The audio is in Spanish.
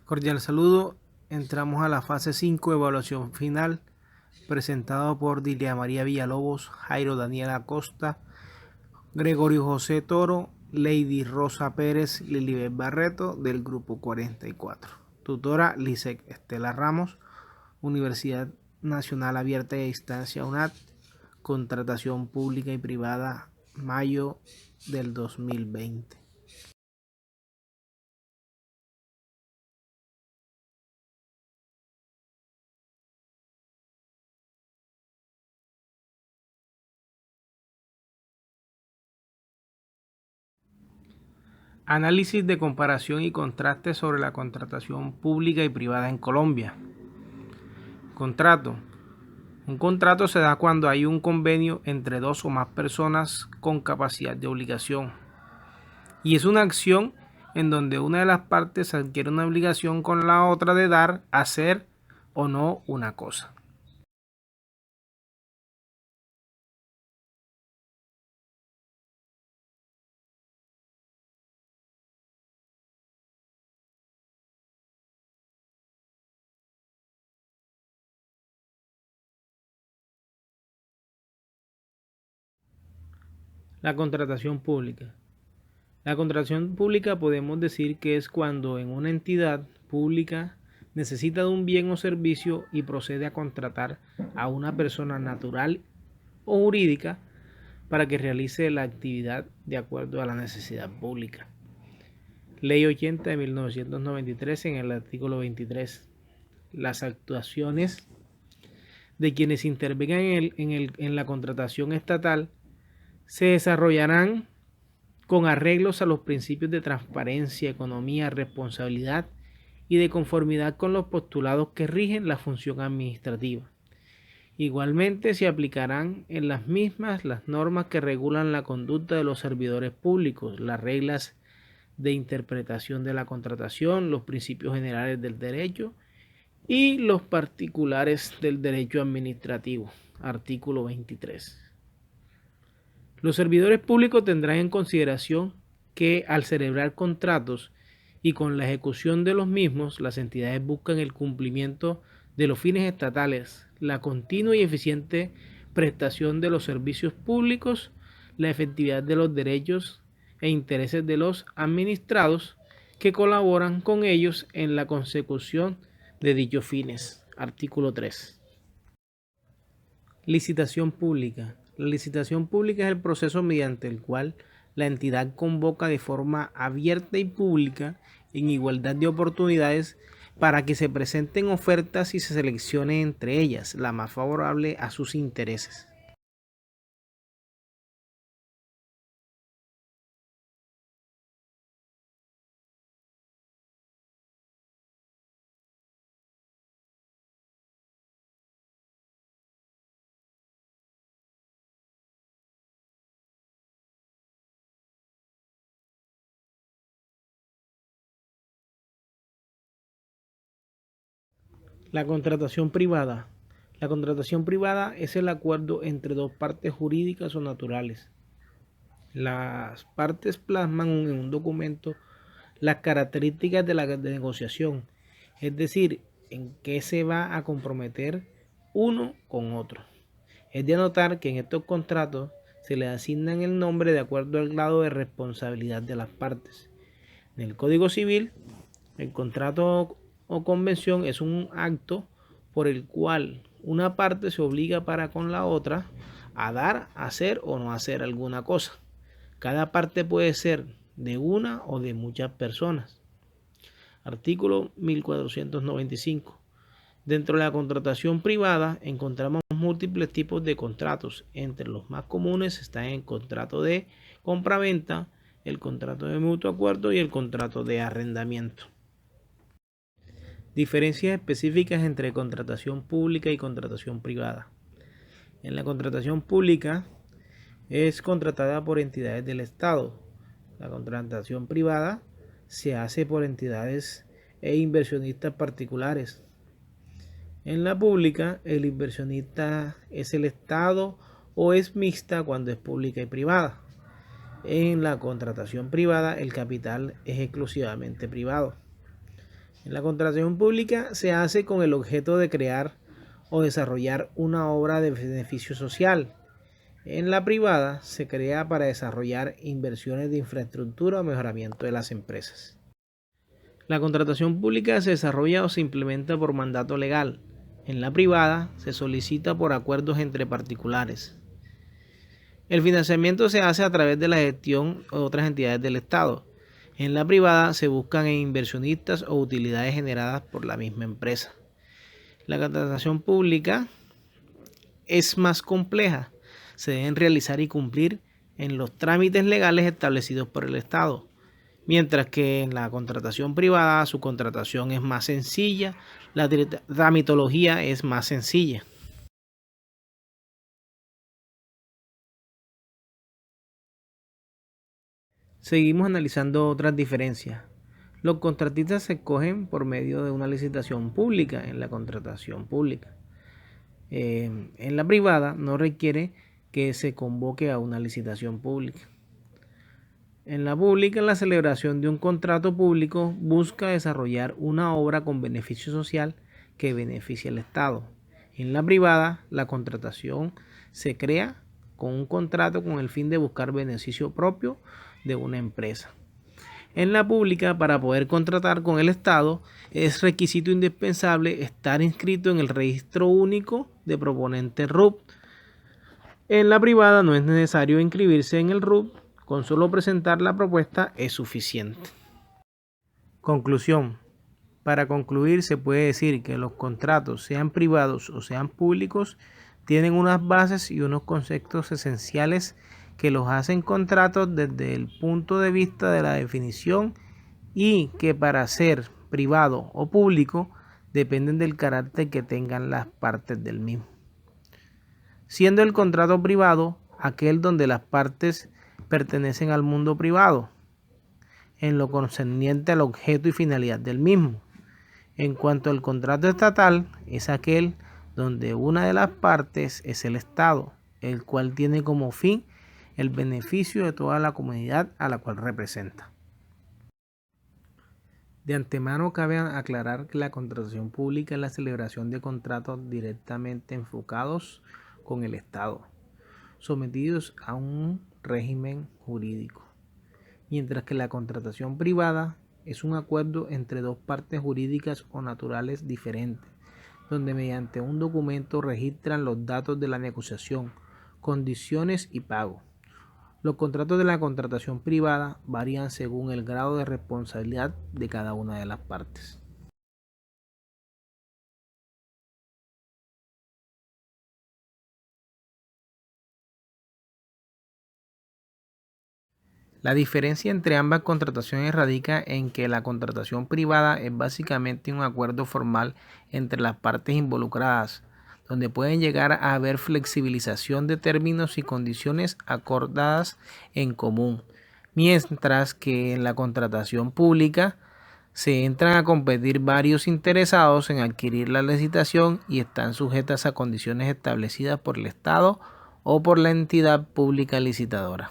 Cordial saludo. Entramos a la fase 5, evaluación final, presentado por Dilia María Villalobos, Jairo Daniel Acosta, Gregorio José Toro, Lady Rosa Pérez, Lilibet Barreto, del grupo 44. Tutora Lisek Estela Ramos, Universidad Nacional Abierta de Distancia UNAD, contratación pública y privada, mayo del 2020. Análisis de comparación y contraste sobre la contratación pública y privada en Colombia. Contrato. Un contrato se da cuando hay un convenio entre dos o más personas con capacidad de obligación. Y es una acción en donde una de las partes adquiere una obligación con la otra de dar, hacer o no una cosa. La contratación pública. La contratación pública podemos decir que es cuando en una entidad pública necesita de un bien o servicio y procede a contratar a una persona natural o jurídica para que realice la actividad de acuerdo a la necesidad pública. Ley 80 de 1993 en el artículo 23. Las actuaciones de quienes intervengan en la contratación estatal se desarrollarán con arreglos a los principios de transparencia, economía, responsabilidad y de conformidad con los postulados que rigen la función administrativa. Igualmente se aplicarán en las mismas las normas que regulan la conducta de los servidores públicos, las reglas de interpretación de la contratación, los principios generales del derecho y los particulares del derecho administrativo. Artículo 23. Los servidores públicos tendrán en consideración que al celebrar contratos y con la ejecución de los mismos, las entidades buscan el cumplimiento de los fines estatales, la continua y eficiente prestación de los servicios públicos, la efectividad de los derechos e intereses de los administrados que colaboran con ellos en la consecución de dichos fines. Artículo 3. Licitación pública. La licitación pública es el proceso mediante el cual la entidad convoca de forma abierta y pública, en igualdad de oportunidades, para que se presenten ofertas y se seleccione entre ellas la más favorable a sus intereses. La contratación privada. La contratación privada es el acuerdo entre dos partes jurídicas o naturales. Las partes plasman en un documento las características de la negociación, es decir, en qué se va a comprometer uno con otro. Es de anotar que en estos contratos se le asignan el nombre de acuerdo al grado de responsabilidad de las partes. En el Código Civil, el contrato o convención es un acto por el cual una parte se obliga para con la otra a dar, hacer o no hacer alguna cosa. Cada parte puede ser de una o de muchas personas. Artículo 1495. Dentro de la contratación privada encontramos múltiples tipos de contratos. Entre los más comunes están el contrato de compraventa, el contrato de mutuo acuerdo y el contrato de arrendamiento. Diferencias específicas entre contratación pública y contratación privada. En la contratación pública es contratada por entidades del Estado. La contratación privada se hace por entidades e inversionistas particulares. En la pública, el inversionista es el Estado o es mixta cuando es pública y privada. En la contratación privada, el capital es exclusivamente privado. En la contratación pública se hace con el objeto de crear o desarrollar una obra de beneficio social. En la privada se crea para desarrollar inversiones de infraestructura o mejoramiento de las empresas. La contratación pública se desarrolla o se implementa por mandato legal. En la privada se solicita por acuerdos entre particulares. El financiamiento se hace a través de la gestión o otras entidades del Estado. En la privada se buscan inversionistas o utilidades generadas por la misma empresa. La contratación pública es más compleja. Se deben realizar y cumplir en los trámites legales establecidos por el Estado. Mientras que en la contratación privada su contratación es más sencilla, la tramitología es más sencilla. Seguimos analizando otras diferencias. Los contratistas se escogen por medio de una licitación pública en la contratación pública. En la privada no requiere que se convoque a una licitación pública. En la pública, la celebración de un contrato público busca desarrollar una obra con beneficio social que beneficie al Estado. En la privada, la contratación se crea con un contrato con el fin de buscar beneficio propio de una empresa. En la pública, para poder contratar con el Estado, es requisito indispensable estar inscrito en el Registro Único de Proponentes RUP. En la privada no es necesario inscribirse en el RUP, con solo presentar la propuesta es suficiente. Conclusión. Para concluir, se puede decir que los contratos, sean privados o sean públicos, tienen unas bases y unos conceptos esenciales que los hacen contratos desde el punto de vista de la definición y que para ser privado o público dependen del carácter que tengan las partes del mismo. Siendo el contrato privado aquel donde las partes pertenecen al mundo privado, en lo concerniente al objeto y finalidad del mismo. En cuanto al contrato estatal, es aquel donde una de las partes es el Estado, el cual tiene como fin el beneficio de toda la comunidad a la cual representa. De antemano cabe aclarar que la contratación pública es la celebración de contratos directamente enfocados con el Estado, sometidos a un régimen jurídico, mientras que la contratación privada es un acuerdo entre dos partes jurídicas o naturales diferentes, donde mediante un documento registran los datos de la negociación, condiciones y pago. Los contratos de la contratación privada varían según el grado de responsabilidad de cada una de las partes. La diferencia entre ambas contrataciones radica en que la contratación privada es básicamente un acuerdo formal entre las partes involucradas, donde pueden llegar a haber flexibilización de términos y condiciones acordadas en común, mientras que en la contratación pública se entran a competir varios interesados en adquirir la licitación y están sujetas a condiciones establecidas por el Estado o por la entidad pública licitadora.